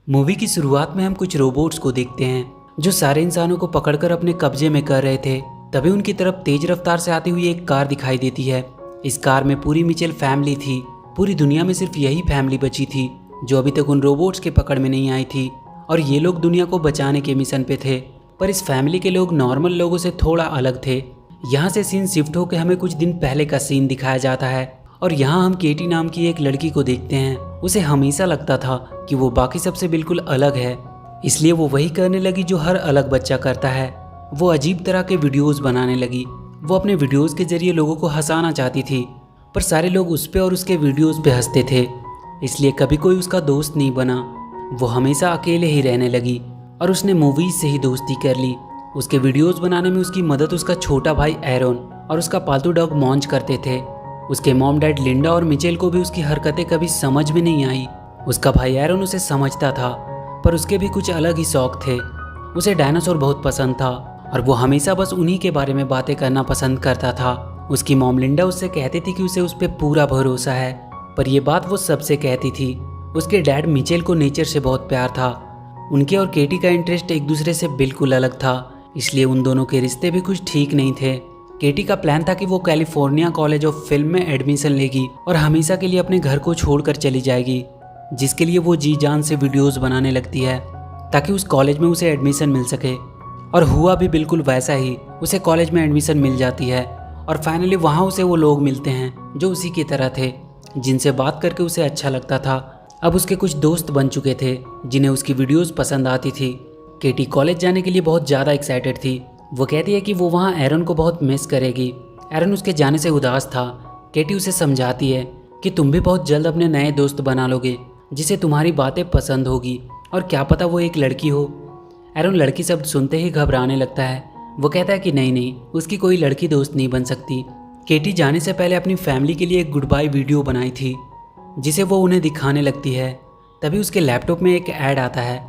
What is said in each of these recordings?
Movie की शुरुआत में हम कुछ रोबोट्स को देखते हैं जो सारे इंसानों को पकड़कर अपने कब्जे में कर रहे थे। तभी उनकी तरफ तेज रफ्तार से आती हुई एक कार दिखाई देती है। इस कार में पूरी मिचेल फैमिली थी। पूरी दुनिया में सिर्फ यही फैमिली बची थी जो अभी तक उन रोबोट्स के पकड़ में नहीं आई थी, और ये लोग दुनिया को बचाने के मिशन पे थे। पर इस फैमिली के लोग नॉर्मल लोगों से थोड़ा अलग थे। यहाँ से सीन शिफ्ट होकर हमें कुछ दिन पहले का सीन दिखाया जाता है, और यहाँ हम केटी नाम की एक लड़की को देखते हैं। उसे हमेशा लगता था कि वो बाकी सबसे बिल्कुल अलग है, इसलिए वो वही करने लगी जो हर अलग बच्चा करता है। वो अजीब तरह के वीडियोस बनाने लगी। वो अपने वीडियोस के जरिए लोगों को हंसाना चाहती थी, पर सारे लोग उस पे और उसके वीडियोस पे हंसते थे, इसलिए कभी कोई उसका दोस्त नहीं बना। वो हमेशा अकेले ही रहने लगी और उसने मूवीज से ही दोस्ती कर ली। उसके वीडियोस बनाने में उसकी मदद उसका छोटा भाई एरोन और उसका पालतू डॉग मॉन्च करते थे। उसके मॉम डैड लिंडा और मिचेल को भी उसकी हरकतें कभी समझ में नहीं आई। उसका भाई एरोन उसे समझता था, पर उसके भी कुछ अलग ही शौक थे। उसे डायनासोर बहुत पसंद था और वो हमेशा बस उन्हीं के बारे में बातें करना पसंद करता था। उसकी मॉम लिंडा उससे कहती थी कि उसे उस पर पूरा भरोसा है, पर यह बात वो सबसे कहती थी। उसके डैड मिचेल को नेचर से बहुत प्यार था। उनके और केटी का इंटरेस्ट एक दूसरे से बिल्कुल अलग था, इसलिए उन दोनों के रिश्ते भी कुछ ठीक नहीं थे। केटी का प्लान था कि वो कैलिफोर्निया कॉलेज ऑफ फिल्म में एडमिशन लेगी और हमेशा के लिए अपने घर को छोड़कर चली जाएगी, जिसके लिए वो जी जान से वीडियोस बनाने लगती है ताकि उस कॉलेज में उसे एडमिशन मिल सके। और हुआ भी बिल्कुल वैसा ही। उसे कॉलेज में एडमिशन मिल जाती है और फाइनली वहाँ उसे वो लोग मिलते हैं जो उसी की तरह थे, जिनसे बात करके उसे अच्छा लगता था। अब उसके कुछ दोस्त बन चुके थे जिन्हें उसकी वीडियोस पसंद आती थी। केटी कॉलेज जाने के लिए बहुत ज़्यादा एक्साइटेड थी। वो कहती है कि वो वहाँ एरन को बहुत मिस करेगी। एरन उसके जाने से उदास था। केटी उसे समझाती है कि तुम भी बहुत जल्द अपने नए दोस्त बना लोगे जिसे तुम्हारी बातें पसंद होगी, और क्या पता वो एक लड़की हो। एरन लड़की शब्द सुनते ही घबराने लगता है। वो कहता है कि नहीं, उसकी कोई लड़की दोस्त नहीं बन सकती। केटी जाने से पहले अपनी फैमिली के लिए एक गुड बाय वीडियो बनाई थी जिसे वो उन्हें दिखाने लगती है। तभी उसके लैपटॉप में एक ऐड आता है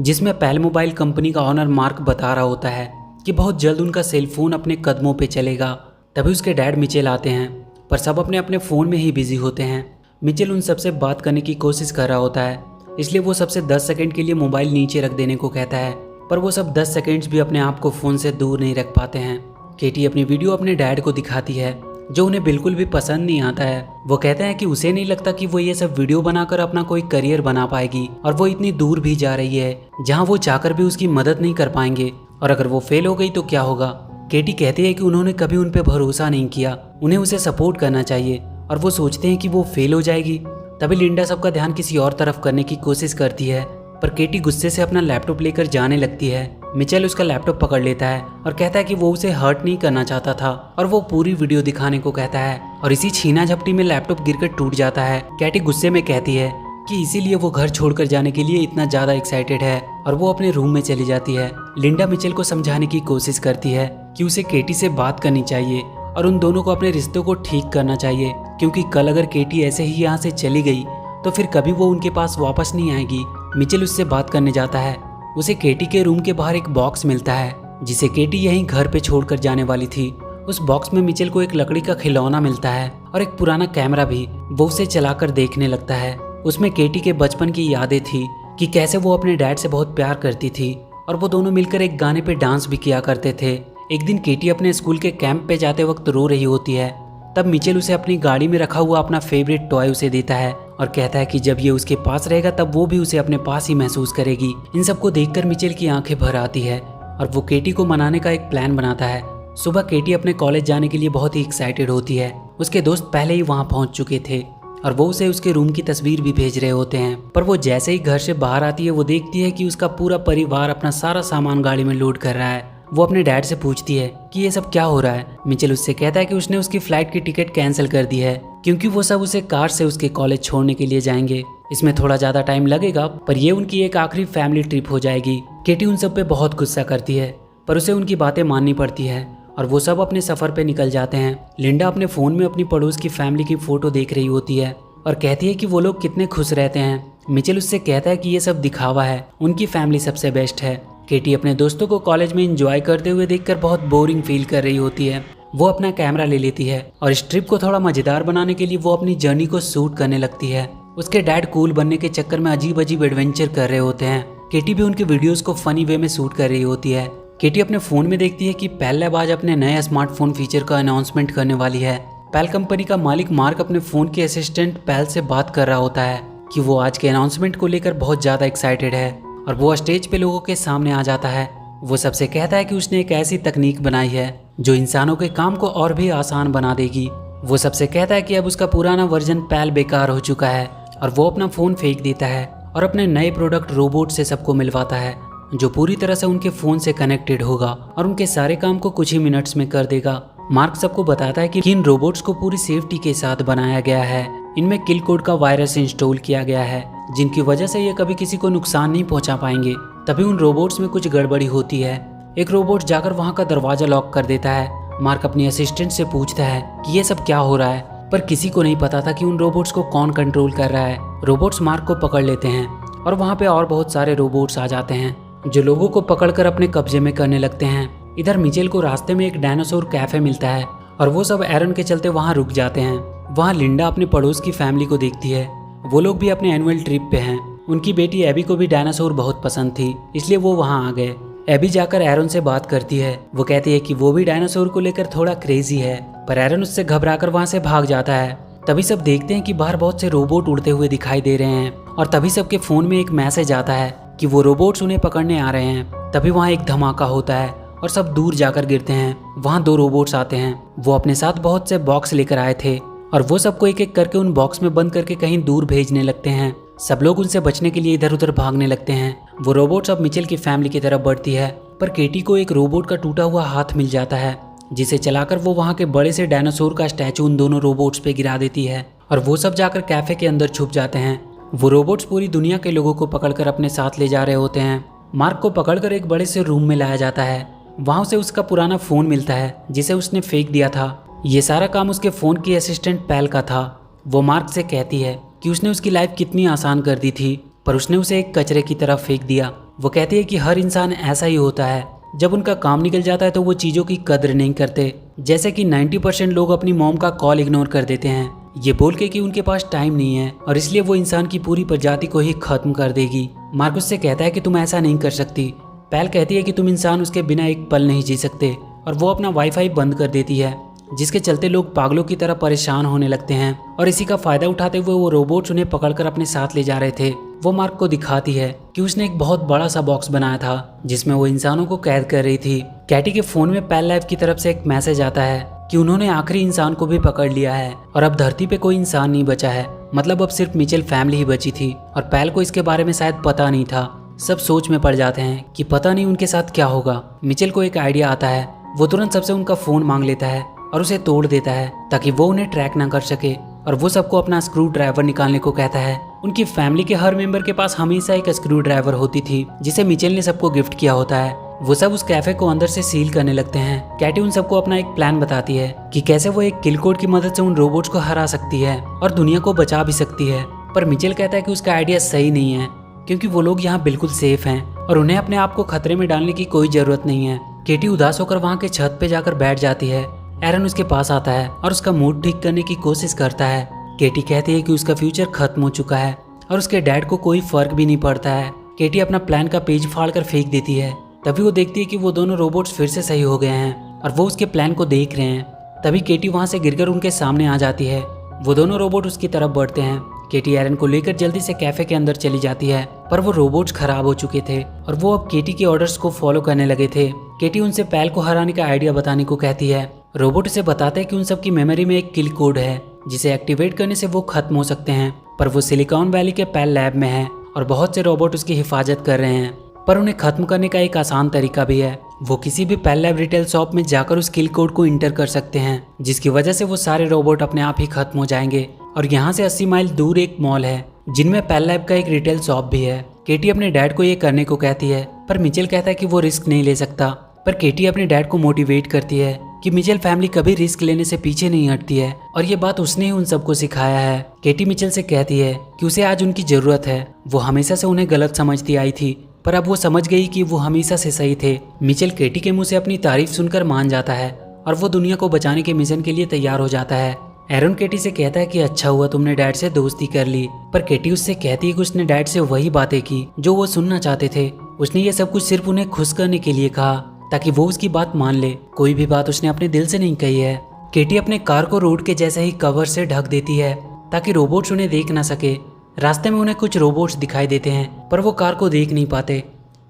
जिसमें पैल मोबाइल कंपनी का ऑनर मार्क बता रहा होता है कि बहुत जल्द उनका सेल फोन अपने कदमों पे चलेगा। तभी उसके डैड मिचेल आते हैं, पर सब अपने अपने फ़ोन में ही बिजी होते हैं। मिचेल उन सबसे बात करने की कोशिश कर रहा होता है, इसलिए वो सबसे 10 सेकंड के लिए मोबाइल नीचे रख देने को कहता है, पर वो सब 10 सेकंड्स भी अपने आप को फ़ोन से दूर नहीं रख पाते हैं। केटी अपनी वीडियो अपने डैड को दिखाती है जो उन्हें बिल्कुल भी पसंद नहीं आता है। वो कहते हैं कि उसे नहीं लगता कि वो ये सब वीडियो बनाकर अपना कोई करियर बना पाएगी, और वो इतनी दूर भी जा रही है जहाँ वो चाहकर भी उसकी मदद नहीं कर पाएंगे, और अगर वो फेल हो गई तो क्या होगा। केटी कहती है कि उन्होंने कभी उन पे भरोसा नहीं किया, उन्हें उसे सपोर्ट करना चाहिए, और वो सोचते हैं कि वो फेल हो जाएगी। तभी लिंडा सबका ध्यान किसी और तरफ करने की कोशिश करती है, पर केटी गुस्से से अपना लैपटॉप लेकर जाने लगती है। मिचेल उसका लैपटॉप पकड़ लेता है और कहता है कि वो उसे हर्ट नहीं करना चाहता था, और वो पूरी वीडियो दिखाने को कहता है, और इसी छीना झपटी में लैपटॉप गिरकर टूट जाता है। केटी गुस्से में कहती है कि इसीलिए वो घर छोड़कर जाने के लिए इतना ज़्यादा एक्साइटेड है, और वो अपने रूम में चली जाती है। लिंडा मिचेल को समझाने की कोशिश करती है कि उसे केटी से बात करनी चाहिए और उन दोनों को अपने रिश्तों को ठीक करना चाहिए, क्योंकि कल अगर केटी ऐसे ही यहाँ से चली गई तो फिर कभी वो उनके पास वापस नहीं आएगी। मिचेल उससे बात करने जाता है। उसे केटी के रूम के बाहर एक बॉक्स मिलता है जिसे केटी यहीं घर पे छोड़कर जाने वाली थी। उस बॉक्स में मिचेल को एक लकड़ी का खिलौना मिलता है और एक पुराना कैमरा भी। वो उसे चलाकर देखने लगता है। उसमें केटी के बचपन की यादें थी कि कैसे वो अपने डैड से बहुत प्यार करती थी, और वो दोनों मिलकर एक गाने पे डांस भी किया करते थे। एक दिन केटी अपने स्कूल के कैंप पे जाते वक्त रो रही होती है। तब मिचेल उसे अपनी गाड़ी में रखा हुआ अपना फेवरेट टॉय उसे देता है और कहता है कि जब ये उसके पास रहेगा तब वो भी उसे अपने पास ही महसूस करेगी। इन सबको देखकर मिचेल की आंखें भर आती है और वो केटी को मनाने का एक प्लान बनाता है। सुबह केटी अपने कॉलेज जाने के लिए बहुत ही एक्साइटेड होती है। उसके दोस्त पहले ही वहाँ पहुँच चुके थे और वो उसे उसके रूम की तस्वीर भी भेज रहे होते हैं, पर वो जैसे ही घर से बाहर आती है वो देखती है कि उसका पूरा परिवार अपना सारा सामान गाड़ी में लोड कर रहा है। वो अपने डैड से पूछती है कि ये सब क्या हो रहा है। मिचेल उससे कहता है कि उसने उसकी फ्लाइट की टिकट कैंसिल कर दी है, क्योंकि वो सब उसे कार से उसके कॉलेज छोड़ने के लिए जाएंगे। इसमें थोड़ा ज़्यादा टाइम लगेगा, पर ये उनकी एक आखिरी फैमिली ट्रिप हो जाएगी। केटी उन सब पे बहुत गुस्सा करती है, पर उसे उनकी बातें माननी पड़ती है और वो सब अपने सफ़र पे निकल जाते हैं। लिंडा अपने फ़ोन में अपनी पड़ोस की फैमिली की फ़ोटो देख रही होती है और कहती है कि वो लोग कितने खुश रहते हैं। मिचेल उससे कहता है कि ये सब दिखावा है, उनकी फैमिली सबसे बेस्ट है। केटी अपने दोस्तों को कॉलेज में एंजॉय करते हुए देखकर बहुत बोरिंग फील कर रही होती है। वो अपना कैमरा ले लेती है और इस ट्रिप को थोड़ा मज़ेदार बनाने के लिए वो अपनी जर्नी को शूट करने लगती है। उसके डैड कूल बनने के चक्कर में अजीब अजीब एडवेंचर कर रहे होते हैं। केटी भी उनके वीडियोस को फनी वे में शूट कर रही होती है। केटी अपने फोन में देखती है कि पेल लैब आज अपने नए स्मार्टफोन फीचर का अनाउंसमेंट करने वाली है। पेल कंपनी का मालिक मार्क अपने फोन के असिस्टेंट पेल से बात कर रहा होता है कि वो आज के अनाउंसमेंट को लेकर बहुत ज्यादा एक्साइटेड है और वो स्टेज पे लोगों के सामने आ जाता है। वो सबसे कहता है कि उसने एक ऐसी तकनीक बनाई है जो इंसानों के काम को और भी आसान बना देगी। वो सबसे कहता है कि अब उसका पुराना वर्जन पेल बेकार हो चुका है और वो अपना फोन फेंक देता है और अपने नए प्रोडक्ट रोबोट से सबको मिलवाता है जो पूरी तरह से उनके फोन से कनेक्टेड होगा और उनके सारे काम को कुछ ही मिनट्स में कर देगा। मार्क सबको बताता है कि इन रोबोट्स को पूरी सेफ्टी के साथ बनाया गया है। इनमें किल कोड का वायरस इंस्टॉल किया गया है जिनकी वजह से ये कभी किसी को नुकसान नहीं पहुंचा पाएंगे। तभी उन रोबोट्स में कुछ गड़बड़ी होती है। एक रोबोट जाकर वहां का दरवाजा लॉक कर देता है। मार्क अपनी असिस्टेंट से पूछता है कि ये सब क्या हो रहा है, पर किसी को नहीं पता था कि उन रोबोट्स को कौन कंट्रोल कर रहा है। रोबोट्स मार्क को पकड़ लेते हैं और वहाँ पे और बहुत सारे रोबोट्स आ जाते हैं जो लोगों को पकड़कर अपने कब्जे में करने लगते हैं। इधर मिचेल को रास्ते में एक डायनासोर कैफे मिलता है और वो सब एरन के चलते वहाँ रुक जाते हैं। वहाँ लिंडा अपने पड़ोस की फैमिली को देखती है। वो लोग भी अपने एनुअल ट्रिप पे हैं। उनकी बेटी एबी को भी डायनासोर बहुत पसंद थी, इसलिए वो वहाँ आ गए। एबी जाकर एरन से बात करती है। वो कहती है कि वो भी डायनासोर को लेकर थोड़ा क्रेजी है, पर एरन उससे घबराकर वहाँ से भाग जाता है। तभी सब देखते हैं कि बाहर बहुत से रोबोट उड़ते हुए दिखाई दे रहे हैं और तभी सबके फोन में एक मैसेज आता है कि वो रोबोट्स उन्हें पकड़ने आ रहे हैं। तभी वहाँ एक धमाका होता है और सब दूर जाकर गिरते हैं। वहाँ 2 रोबोट्स आते हैं। वो अपने साथ बहुत से बॉक्स लेकर आए थे और वो सबको एक एक करके उन बॉक्स में बंद करके कहीं दूर भेजने लगते हैं। सब लोग उनसे बचने के लिए इधर उधर भागने लगते हैं। वो रोबोट्स अब मिचेल की फैमिली की तरफ बढ़ती है, पर केटी को एक रोबोट का टूटा हुआ हाथ मिल जाता है जिसे चलाकर वो वहाँ के बड़े से डायनासोर का स्टैचू उन दोनों रोबोट्स पे गिरा देती है और वो सब जाकर कैफे के अंदर छुप जाते हैं। वो रोबोट्स पूरी दुनिया के लोगों को पकड़कर अपने साथ ले जा रहे होते हैं। मार्क को पकड़कर एक बड़े से रूम में लाया जाता है। वहाँ उसे उसका पुराना फ़ोन मिलता है जिसे उसने फेंक दिया था। ये सारा काम उसके फ़ोन की असिस्टेंट पेल का था। वो मार्क से कहती है कि उसने उसकी लाइफ कितनी आसान कर दी थी, पर उसने उसे एक कचरे की तरफ फेंक दिया। वो कहती है कि हर इंसान ऐसा ही होता है, जब उनका काम निकल जाता है तो वो चीज़ों की कदर नहीं करते। जैसे कि 90% लोग अपनी मॉम का कॉल इग्नोर कर देते हैं, ये बोल के कि उनके पास टाइम नहीं है और इसलिए वो इंसान की पूरी प्रजाति को ही खत्म कर देगी। मार्क उससे कहता है कि तुम ऐसा नहीं कर सकती। पेल कहती है कि तुम इंसान उसके बिना एक पल नहीं जी सकते और वो अपना वाईफाई बंद कर देती है, जिसके चलते लोग पागलों की तरह परेशान होने लगते हैं और इसी का फायदा उठाते हुए वो रोबोट्स उन्हें पकड़कर अपने साथ ले जा रहे थे। वो मार्क को दिखाती है कि उसने एक बहुत बड़ा सा बॉक्स बनाया था जिसमें वो इंसानों को कैद कर रही थी। कैटी के फोन में पेल लैब की तरफ से एक मैसेज आता है कि उन्होंने आखिरी इंसान को भी पकड़ लिया है और अब धरती पे कोई इंसान नहीं बचा है। मतलब अब सिर्फ मिचेल फैमिली ही बची थी और पेल को इसके बारे में शायद पता नहीं था। सब सोच में पड़ जाते हैं कि पता नहीं उनके साथ क्या होगा। मिचेल को एक आइडिया आता है। वो तुरंत सबसे उनका फोन मांग लेता है और उसे तोड़ देता है ताकि वो उन्हें ट्रैक ना कर सके और वो सबको अपना स्क्रू ड्राइवर निकालने को कहता है। उनकी फैमिली के हर मेंबर के पास हमेशा एक स्क्रू ड्राइवर होती थी जिसे मिचेल ने सबको गिफ्ट किया होता है। वो सब उस कैफे को अंदर से सील करने लगते हैं। कैटी उन सबको अपना एक प्लान बताती है कि कैसे वो एक किल कोड की मदद से उन रोबोट्स को हरा सकती है और दुनिया को बचा भी सकती है। पर मिचेल कहता है कि उसका आइडिया सही नहीं है क्योंकि वो लोग यहाँ बिल्कुल सेफ हैं और उन्हें अपने आप को खतरे में डालने की कोई जरूरत नहीं है। केटी उदास होकर वहाँ के छत पे जाकर बैठ जाती है। एरन उसके पास आता है और उसका मूड ठीक करने की कोशिश करता है। केटी कहती है कि उसका फ्यूचर खत्म हो चुका है और उसके डैड को कोई फर्क भी नहीं पड़ता है। केटी अपना प्लान का पेज फाड़कर फेंक देती है। तभी वो देखती है कि वो दोनों रोबोट्स फिर से सही हो गए हैं और वो उसके प्लान को देख रहे हैं। तभी केटी वहाँ से गिरकर उनके सामने आ जाती है। वो दोनों रोबोट उसकी तरफ बढ़ते हैं। केटी एरन को लेकर जल्दी से कैफे के अंदर चली जाती है, पर वो रोबोट्स खराब हो चुके थे और वो अब केटी के ऑर्डर्स को फॉलो करने लगे थे। केटी उनसे पेल को हराने का आइडिया बताने को कहती है। रोबोट उसे बताते हैं कि उन सबकी मेमोरी में एक किल कोड है जिसे एक्टिवेट करने से वो खत्म हो सकते हैं, पर वो सिलिकॉन वैली के पेल लैब में है और बहुत से रोबोट उसकी हिफाजत कर रहे हैं। पर उन्हें खत्म करने का एक आसान तरीका भी है। वो किसी भी पेल लैब रिटेल शॉप में जाकर उस किल कोड को इंटर कर सकते हैं, जिसकी वजह से वो सारे रोबोट अपने आप ही खत्म हो जाएंगे। और यहाँ से 80 माइल दूर एक मॉल है जिनमें पेल लैब का एक रिटेल शॉप भी है। केटी अपने डैड को ये करने को कहती है, पर मिचेल कहता है कि वो रिस्क नहीं ले सकता। पर केटी अपने डैड को मोटिवेट करती है कि मिचेल फैमिली कभी रिस्क लेने से पीछे नहीं हटती है और ये बात उसने ही उन सबको सिखाया है। केटी मिचेल से कहती है कि उसे आज उनकी जरूरत है। वो हमेशा से उन्हें गलत समझती आई थी, पर अब वो समझ गई कि वो हमेशा से सही थे। मिचेल केटी के मुंह से अपनी तारीफ सुनकर मान जाता है और वो दुनिया को बचाने के मिशन के लिए तैयार हो जाता है। एरन केटी से कहता है कि अच्छा हुआ तुमने डैड से दोस्ती कर ली, पर केटी उससे कहती है कि उसने डैड से वही बातें की जो वो सुनना चाहते थे। उसने ये सब कुछ सिर्फ उन्हें खुश करने के लिए कहा ताकि वो उसकी बात मान ले। कोई भी बात उसने अपने दिल से नहीं कही है। केटी अपने कार को रोड के जैसे ही कवर से ढक देती है ताकि रोबोट्स उन्हें देख ना सके। रास्ते में उन्हें कुछ रोबोट्स दिखाई देते हैं पर वो कार को देख नहीं पाते।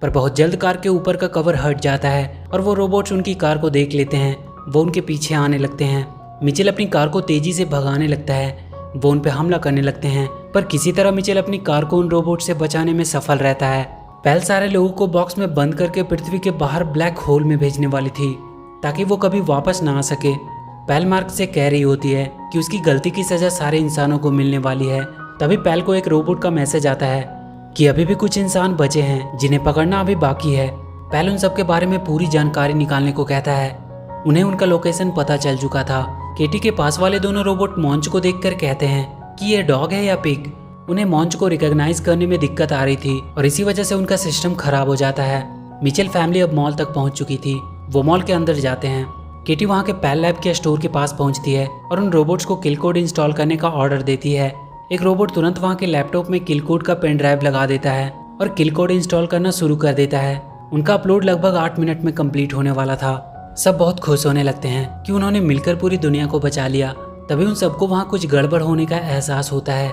पर बहुत जल्द कार के ऊपर का कवर हट जाता है और वो रोबोट्स उनकी कार को देख लेते हैं। वो उनके पीछे आने लगते हैं। मिचेल अपनी कार को तेजी से भगाने लगता है। वो उन पर हमला करने लगते हैं पर किसी तरह मिचेल अपनी कार को उन रोबोट से बचाने में सफल रहता है। पैल सारे लोगों को बॉक्स में बंद करके पृथ्वी के बाहर ब्लैक होल में भेजने वाली थी ताकि वो कभी वापस ना आ सके। पैल मार्क से कह रही होती है कि उसकी गलती की सजा सारे इंसानों को मिलने वाली है। तभी पैल को एक रोबोट का मैसेज आता है कि अभी भी कुछ इंसान बचे हैं जिन्हें पकड़ना अभी बाकी है। पैल उन सब के बारे में पूरी जानकारी निकालने को कहता है। उन्हें उनका लोकेशन पता चल चुका था। केटी के पास वाले दोनों रोबोट मॉन्च को देखकर कहते हैं कि ये डॉग है या पिग। उन्हें मॉन्च को रिकॉग्नाइज करने में दिक्कत आ रही थी और इसी वजह से उनका सिस्टम खराब हो जाता है। मिचेल फैमिली अब मॉल तक पहुंच चुकी थी। वो मॉल के अंदर जाते हैं। केटी वहां के पैल लैब के स्टोर के पास पहुंचती है और उन रोबोट्स को किल कोड इंस्टॉल करने का ऑर्डर देती है। एक रोबोट तुरंत वहां के लैपटॉप में किल कोड का पेन ड्राइव लगा देता है और किल कोड इंस्टॉल करना शुरू कर देता है। उनका अपलोड लगभग 8 मिनट में कंप्लीट होने वाला था। सब बहुत खुश होने लगते हैं कि उन्होंने मिलकर पूरी दुनिया को बचा लिया। तभी उन सबको वहाँ कुछ गड़बड़ होने का एहसास होता है।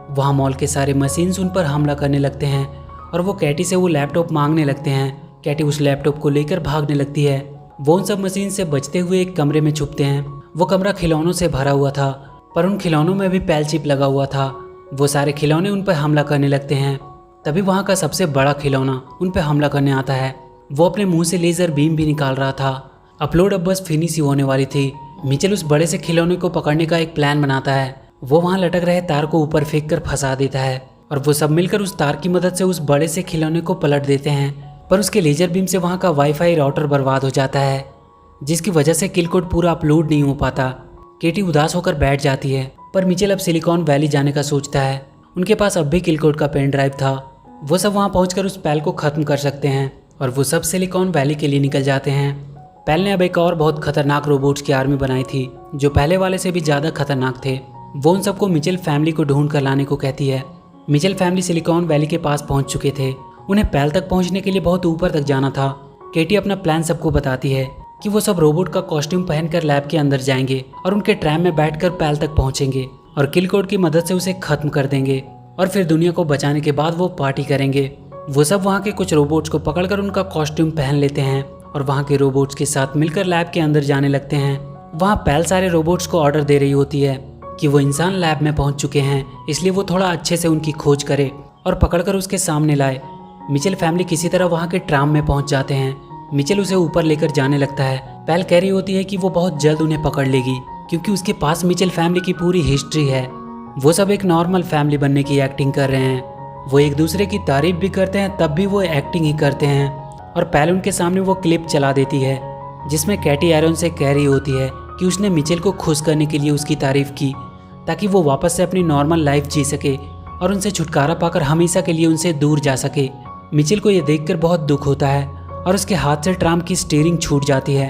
वहाँ मॉल के सारे मशीन्स उन पर हमला करने लगते हैं और वो कैटी से वो लैपटॉप मांगने लगते हैं। कैटी उस लैपटॉप को लेकर भागने लगती है। वो उन सब मशीन से बचते हुए एक कमरे में छुपते हैं। वो कमरा खिलौनों से भरा हुआ था पर उन खिलौनों में भी पैल चिप लगा हुआ था। वो सारे खिलौने उन पर हमला करने लगते हैं। तभी वहाँ का सबसे बड़ा खिलौना उन पर हमला करने आता है। वो अपने मुंह से लेजर बीम भी निकाल रहा था। अपलोड अब बस फिनिश ही होने वाली थी। मिचेल उस बड़े से खिलौने को पकड़ने का एक प्लान बनाता है। वो वहाँ लटक रहे तार को ऊपर फेंक कर फंसा देता है और वो सब मिलकर उस तार की मदद से उस बड़े से खिलौने को पलट देते हैं। पर उसके लेजर बीम से वहाँ का वाईफाई राउटर बर्बाद हो जाता है जिसकी वजह से किल कोड पूरा अपलोड नहीं हो पाता। केटी उदास होकर बैठ जाती है पर मिचेल अब सिलिकॉन वैली जाने का सोचता है। उनके पास अब भी किल कोड का पेन ड्राइव था। वो सब वहाँ पहुँच उस पैल को ख़त्म कर सकते हैं और वो सब सिलिकॉन वैली के लिए निकल जाते हैं। पैल ने अब एक और बहुत खतरनाक रोबोट्स की आर्मी बनाई थी जो पहले वाले से भी ज़्यादा खतरनाक थे। वो उन सबको मिचेल फैमिली को ढूंढ कर लाने को कहती है। मिचेल फैमिली सिलिकॉन वैली के पास पहुंच चुके थे। उन्हें पैल तक पहुंचने के लिए बहुत ऊपर तक जाना था। केटी अपना प्लान सबको बताती है कि वो सब रोबोट का कॉस्ट्यूम पहनकर लैब के अंदर जाएंगे और उनके ट्रैम में बैठकर पैल तक पहुंचेंगे और किल कोड की मदद से उसे खत्म कर देंगे और फिर दुनिया को बचाने के बाद वो पार्टी करेंगे। वो सब वहाँ के कुछ रोबोट्स को पकड़कर उनका कॉस्ट्यूम पहन लेते हैं और वहाँ के रोबोट्स के साथ मिलकर लैब के अंदर जाने लगते हैं। वहाँ पैल सारे रोबोट्स को ऑर्डर दे रही होती है कि वो इंसान लैब में पहुँच चुके हैं, इसलिए वो थोड़ा अच्छे से उनकी खोज करे और पकड़कर उसके सामने लाए। मिचेल फैमिली किसी तरह वहाँ के ट्राम में पहुँच जाते हैं। मिचेल उसे ऊपर लेकर जाने लगता है। पैल कह रही होती है कि वो बहुत जल्द उन्हें पकड़ लेगी क्योंकि उसके पास मिचेल फैमिली की पूरी हिस्ट्री है। वो सब एक नॉर्मल फैमिली बनने की एक्टिंग कर रहे हैं। वो एक दूसरे की तारीफ भी करते हैं तब भी वो एक्टिंग ही करते हैं। और पैल उनके सामने वो क्लिप चला देती है जिसमें कैटी एरन से कह रही होती है कि उसने मिचेल को खुश करने के लिए उसकी तारीफ की ताकि वो वापस से अपनी नॉर्मल लाइफ जी सके और उनसे छुटकारा पाकर हमेशा के लिए उनसे दूर जा सके। मिचेल को यह देखकर बहुत दुख होता है और उसके हाथ से ट्राम की स्टीयरिंग छूट जाती है।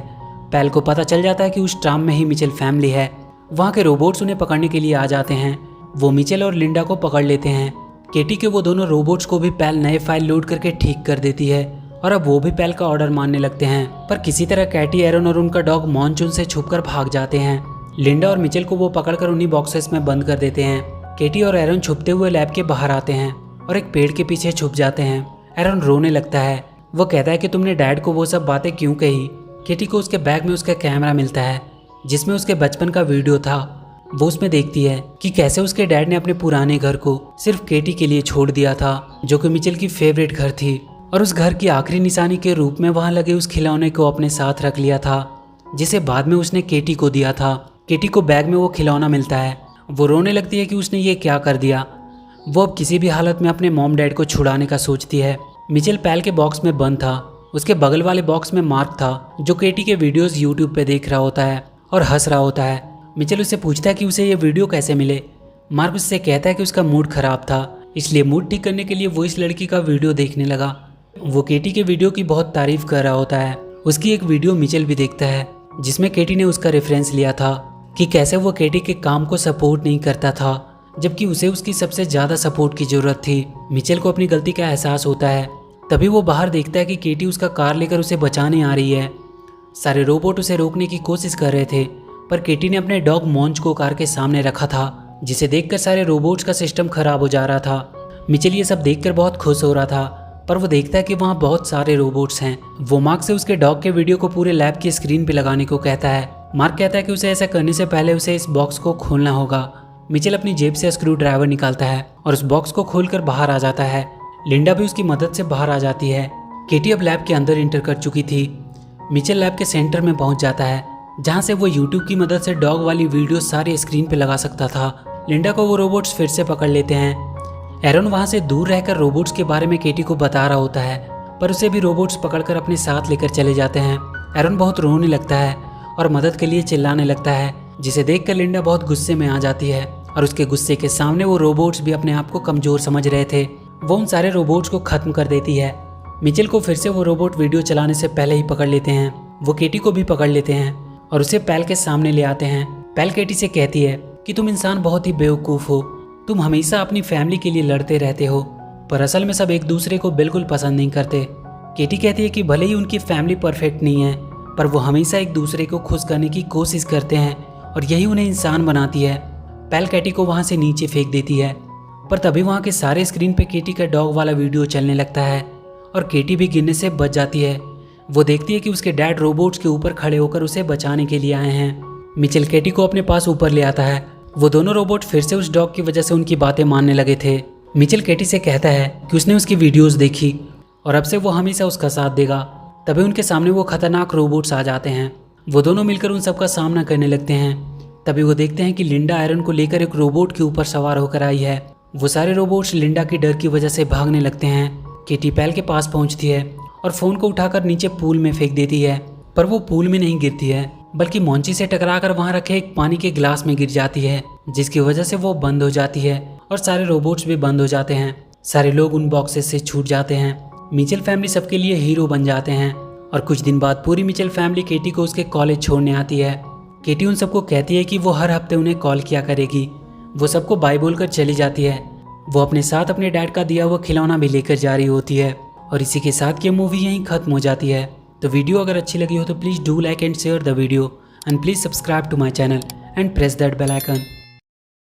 पैल को पता चल जाता है कि उस ट्राम में ही मिचेल फैमिली है। वहाँ के रोबोट्स उन्हें पकड़ने के लिए आ जाते हैं। वो मिचेल और लिंडा को पकड़ लेते हैं। केटी के वो दोनों रोबोट्स को भी पैल नए फाइल लोड करके ठीक कर देती है और अब वो भी पैल का ऑर्डर मानने लगते हैं। पर किसी तरह कैटी एरन और उनका डॉग मॉन्चून से छुपकर भाग जाते हैं। लिंडा और मिचेल को वो पकड़कर उन्हीं बॉक्सेस में बंद कर देते हैं। केटी और एरन छुपते हुए लैब के बाहर आते हैं और एक पेड़ के पीछे छुप जाते हैं। एरन रोने लगता है। वो कहता है कि तुमने डैड को वो सब बातें क्यों कही। केटी को उसके बैग में उसका कैमरा मिलता है जिसमें उसके बचपन का वीडियो था। वो उसमें देखती है कि कैसे उसके डैड ने अपने पुराने घर को सिर्फ केटी के लिए छोड़ दिया था जो कि मिचेल की फेवरेट घर थी और उस घर की आखिरी निशानी के रूप में वहां लगे उस खिलौने को अपने साथ रख लिया था जिसे बाद में उसने केटी को दिया था। केटी को बैग में वो खिलौना मिलता है। वो रोने लगती है कि उसने ये क्या कर दिया। वो अब किसी भी हालत में अपने मॉम डैड को छुड़ाने का सोचती है। मिचेल पैल के बॉक्स में बंद था। उसके बगल वाले बॉक्स में मार्क था जो केटी के वीडियोस यूट्यूब पे देख रहा होता है और हंस रहा होता है। मिचेल उससे पूछता है कि उसे ये वीडियो कैसे मिले। मार्क उससे कहता है कि उसका मूड खराब था इसलिए मूड ठीक करने के लिए वो इस लड़की का वीडियो देखने लगा। वो केटी के वीडियो की बहुत तारीफ कर रहा होता है। उसकी एक वीडियो मिचेल भी देखता है जिसमें केटी ने उसका रेफरेंस लिया था। कि कैसे वो केटी के काम को सपोर्ट नहीं करता था, जबकि उसे उसकी सबसे ज़्यादा सपोर्ट की ज़रूरत थी। मिचेल को अपनी गलती का एहसास होता है। तभी वो बाहर देखता है कि केटी उसका कार लेकर उसे बचाने आ रही है। सारे रोबोट उसे रोकने की कोशिश कर रहे थे, पर केटी ने अपने डॉग मॉन्च को कार के सामने रखा था, जिसे देखकर सारे रोबोट्स का सिस्टम खराब हो जा रहा था। मिचेल ये सब देखकर बहुत खुश हो रहा था, पर वो देखता है कि वहाँ बहुत सारे रोबोट्स हैं। वो मार्क से उसके डॉग के वीडियो को पूरे लैब की स्क्रीन पे लगाने को कहता है। मार्क कहता है कि उसे ऐसा करने से पहले उसे इस बॉक्स को खोलना होगा। मिचेल अपनी जेब से स्क्रू ड्राइवर निकालता है और उस बॉक्स को खोलकर बाहर आ जाता है। लिंडा भी उसकी मदद से बाहर आ जाती है। केटी अब लैब के अंदर इंटर कर चुकी थी। मिचेल लैब के सेंटर में पहुंच जाता है, जहां से वो यूट्यूब की मदद से डॉग वाली वीडियो सारी स्क्रीन पे लगा सकता था। लिंडा को वो रोबोट्स फिर से पकड़ लेते हैं। एरन वहां से दूर रहकर रोबोट्स के बारे में केटी को बता रहा होता है, पर उसे भी रोबोट्स पकड़कर अपने साथ लेकर चले जाते हैं। एरन बहुत रोने लगता है और मदद के लिए चिल्लाने लगता है, जिसे देखकर लिंडा बहुत गुस्से में आ जाती है और उसके गुस्से के सामने वो रोबोट्स भी अपने आप को कमजोर समझ रहे थे। वो उन सारे रोबोट्स को खत्म कर देती है। मिचेल को फिर से वो रोबोट वीडियो चलाने से पहले ही पकड़ लेते हैं। वो केटी को भी पकड़ लेते हैं और उसे पैल के सामने ले आते हैं। पैल केटी से कहती है कि तुम इंसान बहुत ही बेवकूफ़ हो, तुम हमेशा अपनी फैमिली के लिए लड़ते रहते हो, पर असल में सब एक दूसरे को बिल्कुल पसंद नहीं करते। केटी कहती है कि भले ही उनकी फैमिली परफेक्ट नहीं है, पर वो हमेशा एक दूसरे को खुश करने की कोशिश करते हैं और यही उन्हें इंसान बनाती है। पैल केटी को वहाँ से नीचे फेंक देती है, पर तभी वहाँ के सारे स्क्रीन पे केटी का डॉग वाला वीडियो चलने लगता है और केटी भी गिरने से बच जाती है। वो देखती है कि उसके डैड रोबोट्स के ऊपर खड़े होकर उसे बचाने के लिए आए हैं। मिचेल केटी को अपने पास ऊपर ले आता है। वो दोनों रोबोट फिर से उस डॉग की वजह से उनकी बातें मानने लगे थे। मिचेल केटी से कहता है कि उसने उसकी वीडियोस देखी और अब से वो हमेशा उसका साथ देगा। तभी उनके सामने वो खतरनाक रोबोट्स आ जाते हैं। वो दोनों मिलकर उन सबका सामना करने लगते हैं। तभी वो देखते हैं कि लिंडा आयरन को लेकर एक रोबोट के ऊपर सवार होकर आई है। वो सारे रोबोट्स लिंडा के डर की वजह से भागने लगते हैं। केटी पैल के पास पहुंचती है और फोन को उठाकर नीचे पूल में फेंक देती है, पर वो पूल में नहीं गिरती है, बल्कि मॉन्ची से टकराकर वहां रखे एक पानी के गिलास में गिर जाती है, जिसकी वजह से वो बंद हो जाती है और सारे रोबोट्स भी बंद हो जाते हैं। सारे लोग उन बॉक्सेस से छूट जाते हैं। मिचेल फैमिली सबके लिए हीरो बन जाते हैं और कुछ दिन बाद पूरी मिचेल फैमिली केटी को उसके कॉलेज छोड़ने आती है। केटी उन सबको कहती है कि वो हर हफ्ते उन्हें कॉल किया करेगी। वो सबको बाय बोलकर चली जाती है। वो अपने साथ अपने डैड का दिया हुआ खिलौना भी लेकर जा रही होती है और इसी के साथ ये मूवी यहीं खत्म हो जाती है। तो वीडियो अगर अच्छी लगी हो तो please do like and share the video and please subscribe to my channel and press that bell icon.